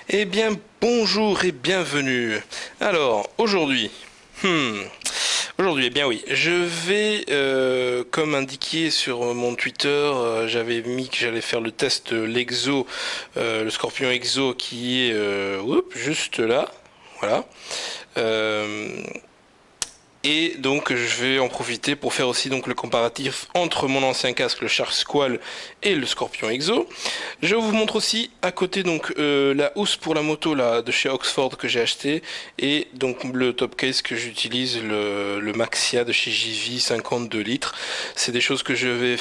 Eh bien, bonjour et bienvenue. Alors, aujourd'hui, eh bien oui, je vais, comme indiqué sur mon Twitter, j'avais mis que j'allais faire le test de l'Exo, le Scorpion Exo qui est, juste là, voilà. Euh, et donc je vais en profiter pour faire aussi donc le comparatif entre mon ancien casque, le Shark Squall, et le Scorpion Exo. Je vous montre aussi à côté donc la housse pour la moto là de chez Oxford que j'ai acheté et donc le top case que j'utilise, le Maxia de chez JV 52 litres. C'est des choses que je vais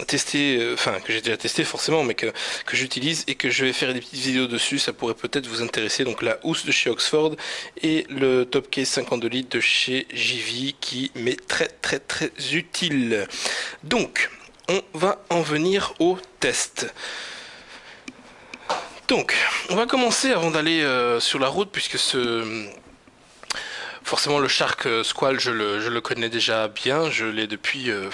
tester, enfin que j'ai déjà testé forcément, mais que j'utilise et que je vais faire des petites vidéos dessus. Ça pourrait peut-être vous intéresser. Donc la housse de chez Oxford et le top case 52 litres de chez JV qui m'est très utile. Donc on va en venir au test. Donc, on va commencer avant d'aller sur la route, puisque forcément le Shark Squall, je le connais déjà bien, je l'ai depuis euh,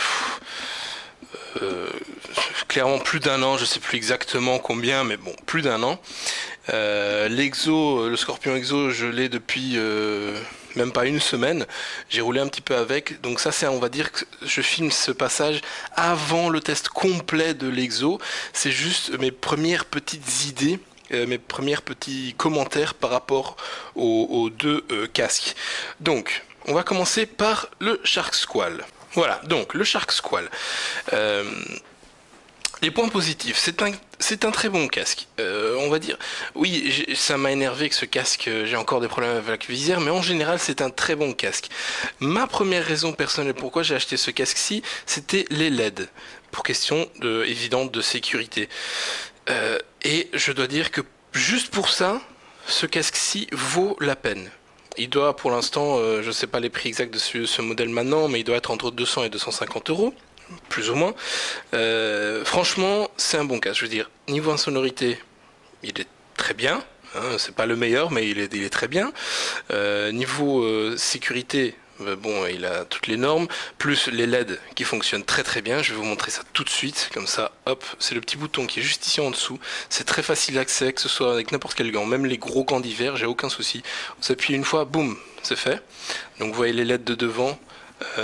clairement plus d'un an, je sais plus exactement combien, mais bon, plus d'un an. L'Exo, le Scorpion Exo, je l'ai depuis même pas une semaine. J'ai roulé un petit peu avec. Donc ça, c'est, on va dire que je filme ce passage avant le test complet de l'Exo. C'est juste mes premières petites idées. Mes premiers petits commentaires par rapport aux deux casques. Donc, on va commencer par le Shark Squall. Voilà, donc le Shark Squall. Euh, les points positifs, c'est un très bon casque. On va dire, oui, ça m'a énervé que ce casque, j'ai encore des problèmes avec la visière, mais en général, c'est un très bon casque. Ma première raison personnelle pourquoi j'ai acheté ce casque-ci, c'était les LED, pour question évidente de sécurité. Et je dois dire que juste pour ça, ce casque-ci vaut la peine. Il doit, pour l'instant, je ne sais pas les prix exacts de ce modèle maintenant, mais il doit être entre 200 et 250 euros, plus ou moins. Franchement, c'est un bon casque. Je veux dire, niveau insonorité, il est très bien. Hein, c'est pas le meilleur, mais il est très bien. Niveau sécurité, bon, il a toutes les normes, plus les LED qui fonctionnent très bien. Je vais vous montrer ça tout de suite, comme ça, hop, c'est le petit bouton qui est juste ici en dessous. C'est très facile d'accès, que ce soit avec n'importe quel gant, même les gros gants d'hiver, j'ai aucun souci. Vous appuyez une fois, boum, c'est fait. Donc vous voyez les LED de devant,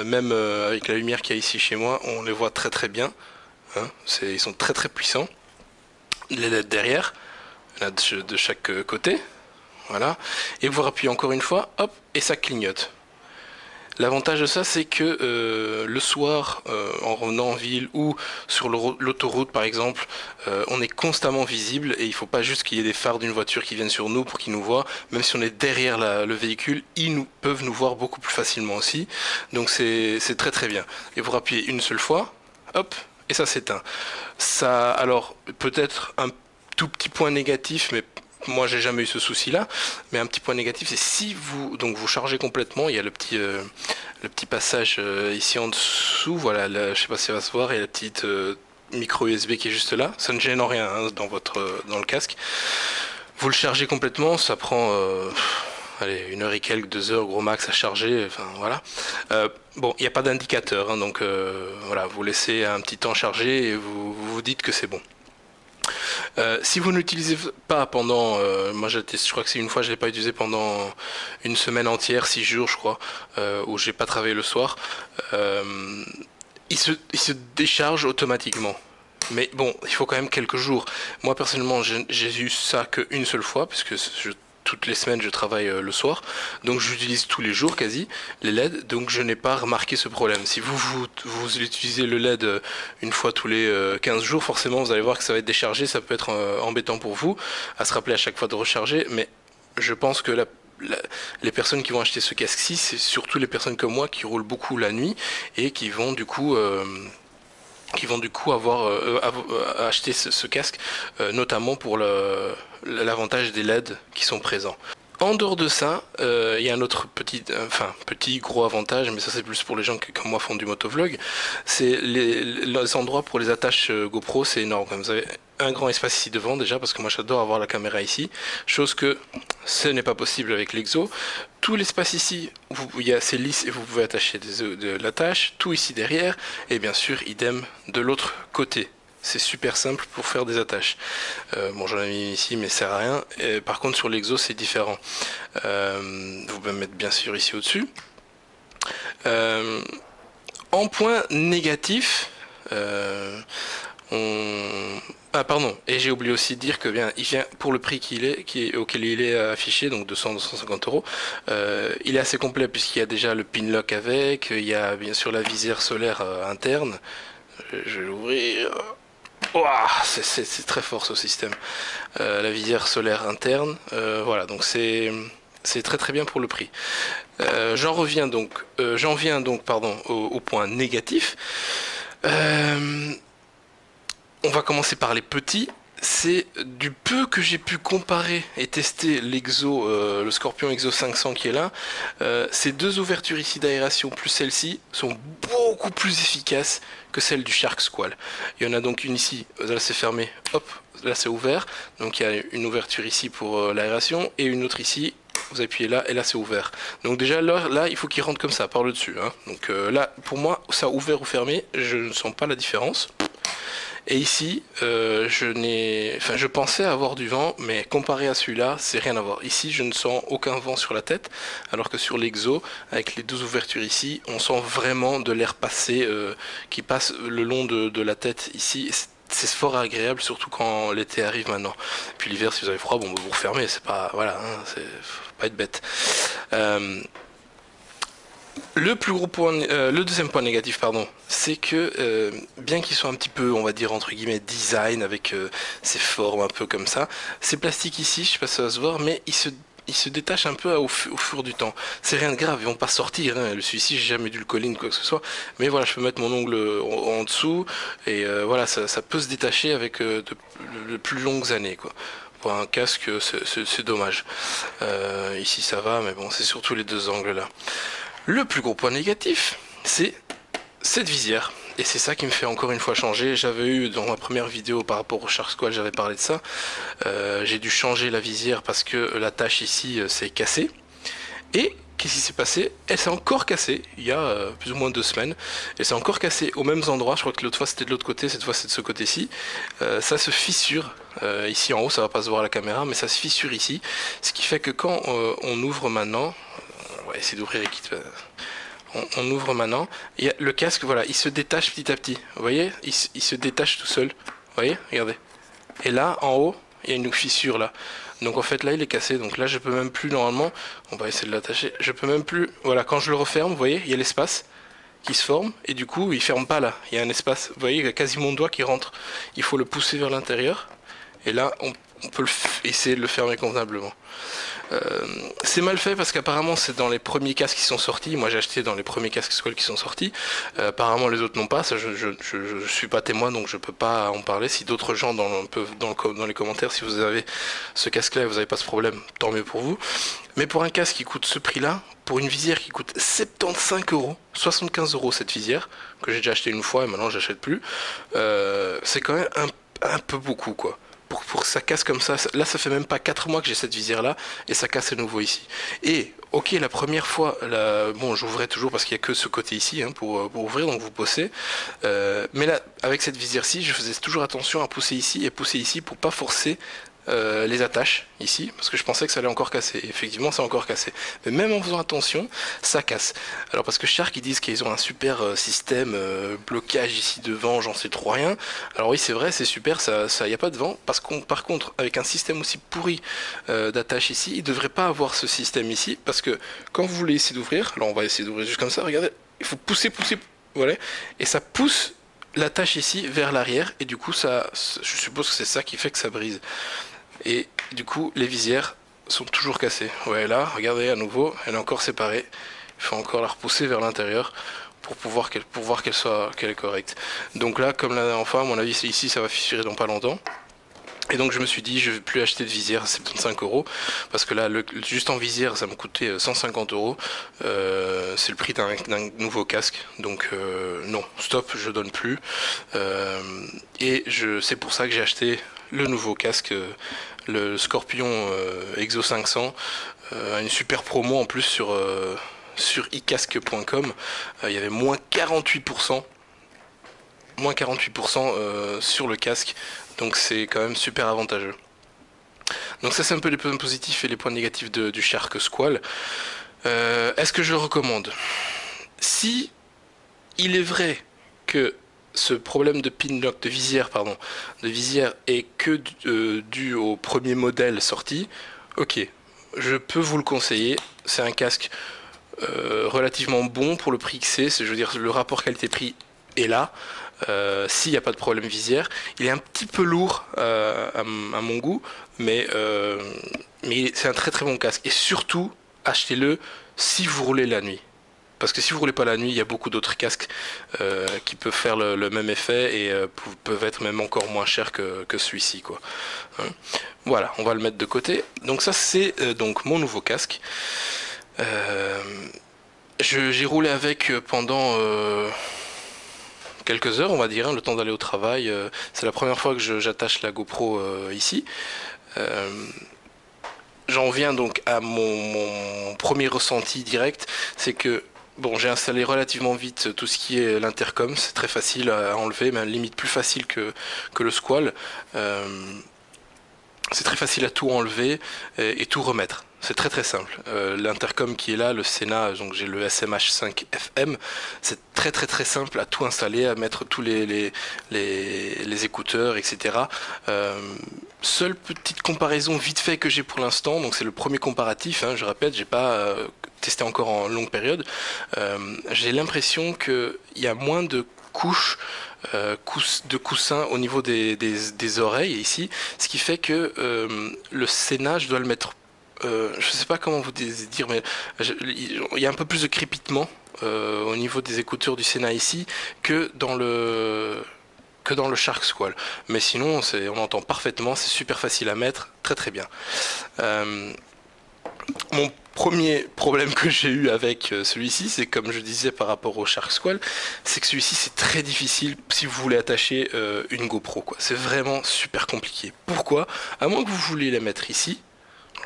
même avec la lumière qu'il y a ici chez moi, on les voit très bien. Hein, ils sont très puissants. Les LED derrière, là de chaque côté, voilà. Et vous rappuyez encore une fois, hop, et ça clignote. L'avantage de ça, c'est que le soir, en revenant en ville ou sur l'autoroute par exemple, on est constamment visible et il ne faut pas juste qu'il y ait des phares d'une voiture qui viennent sur nous pour qu'ils nous voient. Même si on est derrière le véhicule, peuvent nous voir beaucoup plus facilement aussi. Donc c'est très bien. Et vous rappuyez une seule fois, hop, et ça s'éteint. Ça, alors peut-être un tout petit point négatif, mais moi j'ai jamais eu ce souci là, mais un petit point négatif c'est si vous chargez complètement, il y a le petit passage ici en dessous, voilà, je sais pas si ça va se voir, il y a la petite micro USB qui est juste là, ça ne gêne en rien hein, dans le casque. Vous le chargez complètement, ça prend allez, 1 heure et quelques, 2 heures gros max à charger, enfin voilà. Bon, il n'y a pas d'indicateur, hein, donc voilà, vous laissez un petit temps charger et vous dites que c'est bon. Si vous n'utilisez pas pendant, moi je crois que c'est une fois, je l'ai pas utilisé pendant une semaine entière, 6 jours je crois, où j'ai pas travaillé le soir. Euh, il se décharge automatiquement. Mais bon, il faut quand même quelques jours. Moi personnellement, j'ai eu ça qu'une seule fois, puisque toutes les semaines je travaille le soir, donc j'utilise tous les jours quasi les LED, donc je n'ai pas remarqué ce problème. Si vous utilisez le LED une fois tous les 15 jours, forcément vous allez voir que ça va être déchargé, ça peut être embêtant pour vous à se rappeler à chaque fois de recharger, mais je pense que les personnes qui vont acheter ce casque-ci, c'est surtout les personnes comme moi qui roulent beaucoup la nuit et qui vont du coup avoir acheté ce casque, notamment pour l'avantage des LED qui sont présents. En dehors de ça, il y a un autre petit gros avantage, mais ça c'est plus pour les gens qui comme moi font du motovlog, c'est les endroits pour les attaches GoPro, c'est énorme. Vous avez un grand espace ici devant déjà, parce que moi j'adore avoir la caméra ici, chose que ce n'est pas possible avec l'Exo. Tout l'espace ici, c'est lisse et vous pouvez attacher de l'attache, tout ici derrière, et bien sûr idem de l'autre côté. c'est super simple pour faire des attaches. Bon, j'en ai mis ici, mais ça sert à rien. Et, par contre, sur l'Exo, c'est différent. Vous pouvez mettre bien sûr ici au-dessus. En point négatif, ah pardon, et j'ai oublié aussi de dire que bien, il vient pour le prix auquel il est affiché, donc 200-250 euros. Il est assez complet puisqu'il y a déjà le pin lock avec, il y a bien sûr la visière solaire interne. Je vais l'ouvrir. Ouah, c'est très fort ce système. La visière solaire interne, voilà, donc c'est très très bien pour le prix. J'en viens donc pardon au point négatif. On va commencer par les petits. C'est du peu que j'ai pu comparer et tester l'Exo, le Scorpion Exo 500 qui est là. Ces deux ouvertures ici d'aération plus celle-ci sont beaucoup plus efficaces que celle du Shark Squall. Il y en a donc une ici, là c'est fermé, hop, là c'est ouvert. Donc il y a une ouverture ici pour l'aération et une autre ici. Vous appuyez là et là c'est ouvert. Donc déjà là il faut qu'il rentre comme ça par le dessus. Hein. Donc là pour moi ça ouvert ou fermé, je ne sens pas la différence. Et ici, je pensais avoir du vent, mais comparé à celui-là, c'est rien à voir. Ici, je ne sens aucun vent sur la tête, alors que sur l'Exo, avec les 12 ouvertures ici, on sent vraiment de l'air passé qui passe le long de la tête ici. C'est fort agréable, surtout quand l'été arrive maintenant. Puis l'hiver, si vous avez froid, bon, vous refermez, c'est pas, voilà, hein, faut pas être bête. Le deuxième point négatif, pardon, c'est que bien qu'ils soient un petit peu, on va dire entre guillemets, design avec ces formes un peu comme ça, ces plastiques ici, je sais pas si ça va se voir, mais ils se détachent un peu au fur du temps. C'est rien de grave, ils vont pas sortir. Hein. Celui-ci, j'ai jamais dû le coller ni quoi que ce soit. Mais voilà, je peux mettre mon ongle en dessous et voilà, ça peut se détacher avec de plus longues années, quoi. Pour un casque, c'est dommage. Ici, ça va, mais bon, c'est surtout les deux angles là. Le plus gros point négatif, c'est cette visière. Et c'est ça qui me fait encore une fois changer. J'avais eu dans ma première vidéo par rapport au Shark Squall, j'avais parlé de ça. J'ai dû changer la visière parce que la tâche ici s'est cassée. Et qu'est-ce qui s'est passé? Elle s'est encore cassée il y a plus ou moins 2 semaines. Elle s'est encore cassée aux mêmes endroits. Je crois que l'autre fois c'était de l'autre côté, cette fois c'est de ce côté-ci. Ça se fissure. Ici en haut, ça va pas se voir à la caméra, mais ça se fissure ici. Ce qui fait que quand on ouvre maintenant, on va essayer d'ouvrir les kits. On ouvre maintenant. Et le casque, voilà, il se détache petit à petit. Vous voyez, il se détache tout seul. Vous voyez, regardez. Et là, en haut, il y a une fissure là. Donc en fait là il est cassé, donc là je peux même plus normalement, on va essayer de l'attacher, je peux même plus, voilà, quand je le referme, vous voyez, il y a l'espace qui se forme, et du coup il ferme pas là, il y a un espace, vous voyez, il y a quasi mon doigt qui rentre, il faut le pousser vers l'intérieur, et là on peut essayer de le fermer convenablement. C'est mal fait parce qu'apparemment c'est dans les premiers casques qui sont sortis. Moi j'ai acheté dans les premiers casques Squall qui sont sortis. Apparemment les autres n'ont pas. Ça, je suis pas témoin donc je peux pas en parler. Si d'autres gens peuvent dans les commentaires, si vous avez ce casque là et vous n'avez pas ce problème, tant mieux pour vous. Mais pour un casque qui coûte ce prix là, pour une visière qui coûte 75 euros, 75 euros cette visière, que j'ai déjà acheté une fois et maintenant j'achète plus, c'est quand même un peu beaucoup quoi. Pour que ça casse comme ça, là ça fait même pas 4 mois que j'ai cette visière là et ça casse à nouveau ici. Et ok, la première fois, bon j'ouvrais toujours parce qu'il y a que ce côté ici hein, pour ouvrir, donc vous poussez. Mais là, avec cette visière-ci, je faisais toujours attention à pousser ici et pousser ici pour pas forcer les attaches ici parce que je pensais que ça allait encore casser. Et effectivement c'est encore cassé, mais même en faisant attention ça casse. Alors parce que Shark ils disent qu'ils ont un super système blocage ici de vent, j'en sais trop rien. Alors oui c'est vrai, c'est super, ça y a pas de vent parce qu'on par contre avec un système aussi pourri d'attache ici, il devrait pas avoir ce système ici parce que quand vous voulez essayer d'ouvrir, alors on va essayer d'ouvrir juste comme ça, regardez, il faut pousser, voilà, et ça pousse l'attache ici vers l'arrière et du coup ça, je suppose que c'est ça qui fait que ça brise. Et du coup, les visières sont toujours cassées. Ouais, là, regardez à nouveau, elle est encore séparée. Il faut encore la repousser vers l'intérieur pour voir qu'elle est correcte. Donc là, comme la dernière fois, à mon avis, ici, ça va fissurer dans pas longtemps. Et donc je me suis dit, je vais plus acheter de visière à 75 euros, parce que là, juste en visière, ça me coûtait 150 euros. C'est le prix d'un nouveau casque. Donc non, stop, je donne plus. Et c'est pour ça que j'ai acheté le nouveau casque, le Scorpion Exo 500, une super promo en plus sur icasque.com. Il y avait moins 48%. moins 48% sur le casque, donc c'est quand même super avantageux. Donc ça c'est un peu les points positifs et les points négatifs du Shark Squall. Est-ce que je le recommande? Si il est vrai que ce problème de pinlock, de visière est que dû au premier modèle sorti, ok, je peux vous le conseiller. C'est un casque relativement bon pour le prix que c'est. Je veux dire, le rapport qualité-prix est là. S'il n'y a pas de problème visière, il est un petit peu lourd à mon goût, mais c'est un très très bon casque. Et surtout, achetez-le si vous roulez la nuit. Parce que si vous roulez pas la nuit, il y a beaucoup d'autres casques qui peuvent faire le même effet et peuvent être même encore moins chers que celui-ci, quoi. Hein. Voilà, on va le mettre de côté. Donc ça, c'est donc mon nouveau casque. Euh, j'ai roulé avec pendant quelques heures, on va dire, hein, le temps d'aller au travail. C'est la première fois que j'attache la GoPro ici. Euh, J'en viens donc à mon premier ressenti direct, c'est que bon, j'ai installé relativement vite tout ce qui est l'intercom, c'est très facile à enlever, mais limite plus facile que le Squall. Euh, c'est très facile à tout enlever et tout remettre. C'est très très simple. L'intercom qui est là, le Sena, donc j'ai le SMH5 FM, c'est très très très simple à tout installer, à mettre tous les écouteurs, etc. Seule petite comparaison vite fait que j'ai pour l'instant, donc c'est le premier comparatif, hein, je répète, j'ai pas testé encore en longue période. J'ai l'impression qu'il y a moins de couches de coussins au niveau des oreilles ici, ce qui fait que le Sena, je dois le mettre, je sais pas comment vous dire, mais il y a un peu plus de crépitement au niveau des écouteurs du Sena ici que dans le Shark Squall. Mais sinon, on entend parfaitement, c'est super facile à mettre, très très bien. Euh, Mon premier problème que j'ai eu avec celui-ci, c'est comme je disais par rapport au Shark Squall, c'est que celui-ci c'est très difficile si vous voulez attacher une GoPro, quoi. C'est vraiment super compliqué. Pourquoi? À moins que vous vouliez la mettre ici.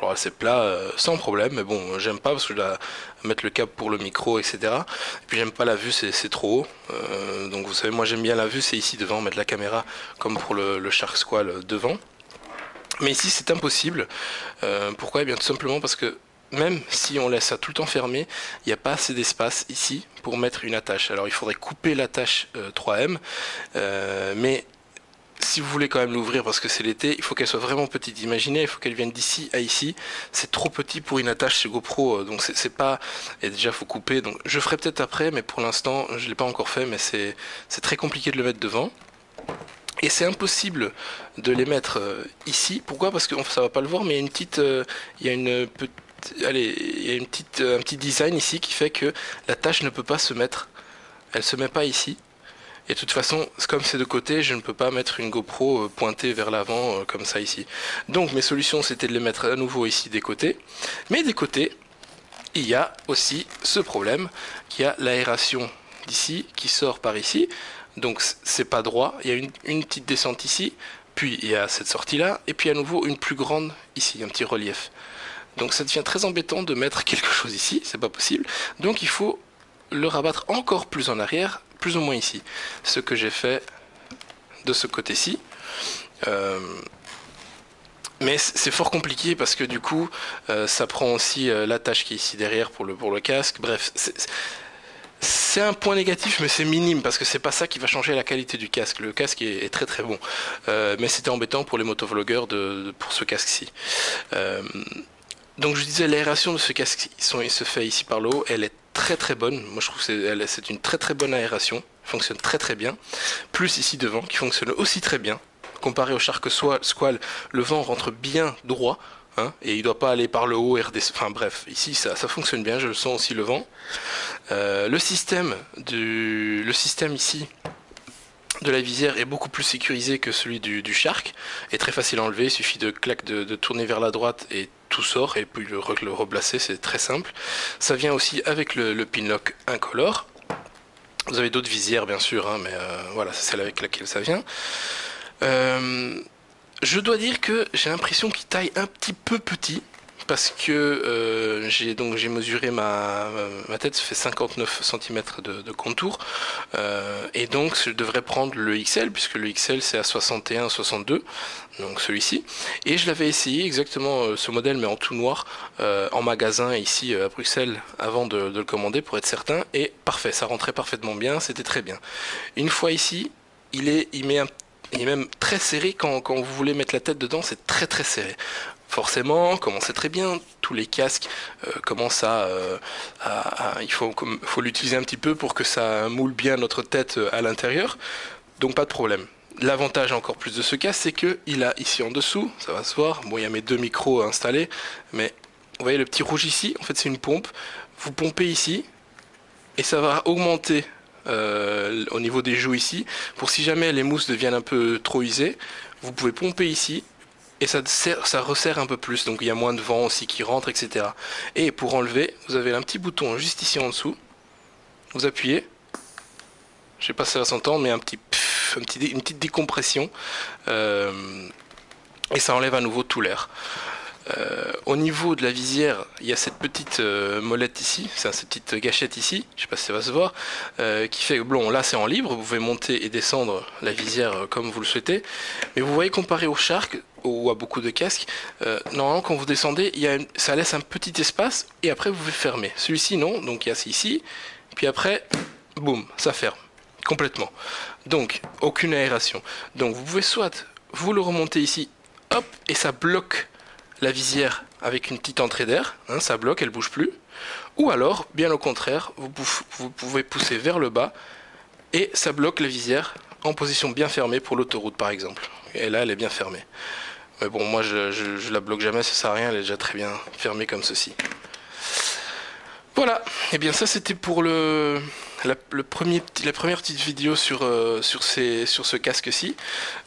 Alors c'est plat sans problème, mais bon, j'aime pas parce que je dois mettre le câble pour le micro, etc. Et puis j'aime pas la vue, c'est trop haut. Donc vous savez, moi j'aime bien la vue, c'est ici devant, mettre la caméra comme pour le Shark Squall devant. Mais ici c'est impossible. Pourquoi? Eh bien tout simplement parce que même si on laisse ça tout le temps fermé, il n'y a pas assez d'espace ici pour mettre une attache. Alors il faudrait couper l'attache 3M, mais si vous voulez quand même l'ouvrir parce que c'est l'été, il faut qu'elle soit vraiment petite. Imaginez, il faut qu'elle vienne d'ici à ici. C'est trop petit pour une attache chez GoPro, donc c'est pas. Et déjà, faut couper. Donc je ferai peut-être après, mais pour l'instant, je l'ai pas encore fait. Mais c'est très compliqué de le mettre devant. Et c'est impossible de les mettre ici. Pourquoi? Parce que ça va pas le voir, mais il y a une petite, il y a une petite, allez, il y a une petite, un petit design ici qui fait que la tâche ne peut pas se mettre. Elle se met pas ici. Et de toute façon, comme c'est de côté, je ne peux pas mettre une GoPro pointée vers l'avant comme ça ici. Donc mes solutions, c'était de les mettre à nouveau ici des côtés. Mais des côtés, il y a aussi ce problème qu'il y a l'aération d'ici qui sort par ici. Donc c'est pas droit. Il y a une petite descente ici, puis il y a cette sortie là, et puis à nouveau une plus grande ici, un petit relief. Donc ça devient très embêtant de mettre quelque chose ici, c'est pas possible. Donc il faut le rabattre encore plus en arrière, plus ou moins ici. Ce que j'ai fait de ce côté-ci. Euh, mais c'est fort compliqué parce que du coup, ça prend aussi l'attache qui est ici derrière pour le casque. Bref, c'est un point négatif, mais c'est minime parce que c'est pas ça qui va changer la qualité du casque. Le casque est très très bon, mais c'était embêtant pour les motovlogueurs pour ce casque-ci. Euh, donc je disais, l'aération de ce casque, il se fait ici par le haut, elle est très très bonne. Moi je trouve que c'est une très très bonne aération, fonctionne très très bien. Plus ici devant, qui fonctionne aussi très bien. Comparé au Shark Squall, le vent rentre bien droit, hein, et il doit pas aller par le haut et redescendre. Enfin bref, ici ça fonctionne bien, je le sens aussi le vent. Le système ici de la visière est beaucoup plus sécurisé que celui du Shark, est très facile à enlever, il suffit de tourner vers la droite et tout sort, et puis le replacer, c'est très simple. Ça vient aussi avec le Pinlock incolore. Vous avez d'autres visières bien sûr, hein, mais voilà, c'est celle avec laquelle ça vient. Je dois dire que j'ai l'impression qu'il taille un petit peu petit parce que j'ai mesuré ma tête, ça fait 59 cm de contour, et donc je devrais prendre le XL, puisque le XL c'est à 61-62, donc celui-ci, et je l'avais essayé exactement ce modèle mais en tout noir en magasin ici à Bruxelles avant de le commander pour être certain, et parfait, ça rentrait parfaitement bien, c'était très bien. Une fois ici, il est même très serré quand vous voulez mettre la tête dedans, c'est très très serré. Forcément, comme on sait très bien, tous les casques commencent il faut l'utiliser un petit peu pour que ça moule bien notre tête à l'intérieur, donc pas de problème. L'avantage encore plus de ce casque, c'est que il a ici en dessous, ça va se voir, bon il y a mes deux micros installés, mais vous voyez le petit rouge ici, en fait c'est une pompe, vous pompez ici, et ça va augmenter au niveau des joues ici, pour si jamais les mousses deviennent un peu trop usées, vous pouvez pomper ici, et ça resserre un peu plus, donc il y a moins de vent aussi qui rentre, etc. Et pour enlever, vous avez un petit bouton juste ici en dessous, vous appuyez, je sais pas si ça va s'entendre, mais une petite décompression, et ça enlève à nouveau tout l'air. Au niveau de la visière, il y a cette petite molette ici, cette petite gâchette ici, je sais pas si ça va se voir, qui fait que bon, là c'est en libre, vous pouvez monter et descendre la visière comme vous le souhaitez, mais vous voyez comparé au Shark ou à beaucoup de casques, normalement quand vous descendez, ça laisse un petit espace et après vous pouvez fermer. Celui-ci non, donc il y a ici, puis après, boum, ça ferme complètement. Donc aucune aération. Donc vous pouvez soit vous le remonter ici, hop, et ça bloque la visière avec une petite entrée d'air, hein, ça bloque, elle bouge plus. Ou alors, bien au contraire, vous pouvez pousser vers le bas et ça bloque la visière en position bien fermée pour l'autoroute par exemple. Et là, elle est bien fermée. Mais bon, moi je la bloque jamais, ça sert à rien, elle est déjà très bien fermée comme ceci. Voilà, et bien ça c'était pour la première petite vidéo sur ce casque-ci.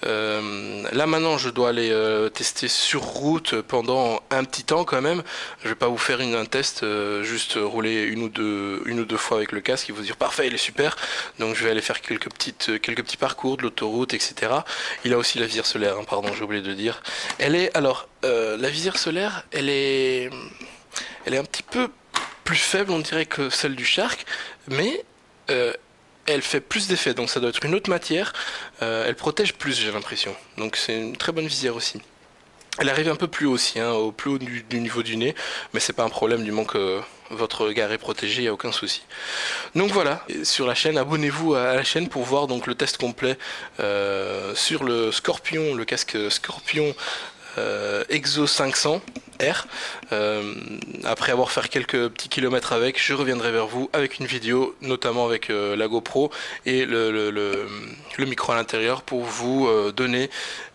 Là maintenant je dois aller tester sur route pendant un petit temps quand même. Je vais pas vous faire un test, juste rouler une ou deux fois avec le casque et vous dire parfait, il est super. Donc je vais aller faire quelques petits parcours de l'autoroute, etc. Il a aussi la visière solaire, hein, pardon, j'ai oublié de dire. La visière solaire, elle est un petit peu plus faible, on dirait, que celle du Shark, mais elle fait plus d'effet, donc ça doit être une autre matière. Elle protège plus, j'ai l'impression. Donc c'est une très bonne visière aussi. Elle arrive un peu plus haut aussi, hein, au plus haut du niveau du nez, mais c'est pas un problème du moment que votre regard est protégé, il n'y a aucun souci. Donc voilà, sur la chaîne, abonnez-vous à la chaîne pour voir donc le test complet sur le Scorpion, le casque Scorpion Exo 500 R. Après avoir fait quelques petits kilomètres avec, je reviendrai vers vous avec une vidéo, notamment avec la GoPro et le micro à l'intérieur pour vous donner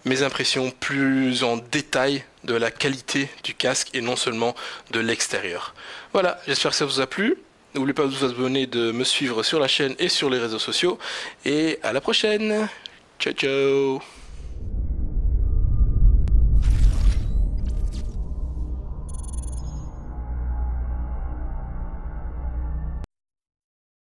mes impressions plus en détail de la qualité du casque et non seulement de l'extérieur. Voilà, j'espère que ça vous a plu. N'oubliez pas de vous abonner, de me suivre sur la chaîne et sur les réseaux sociaux. Et à la prochaine. Ciao ciao.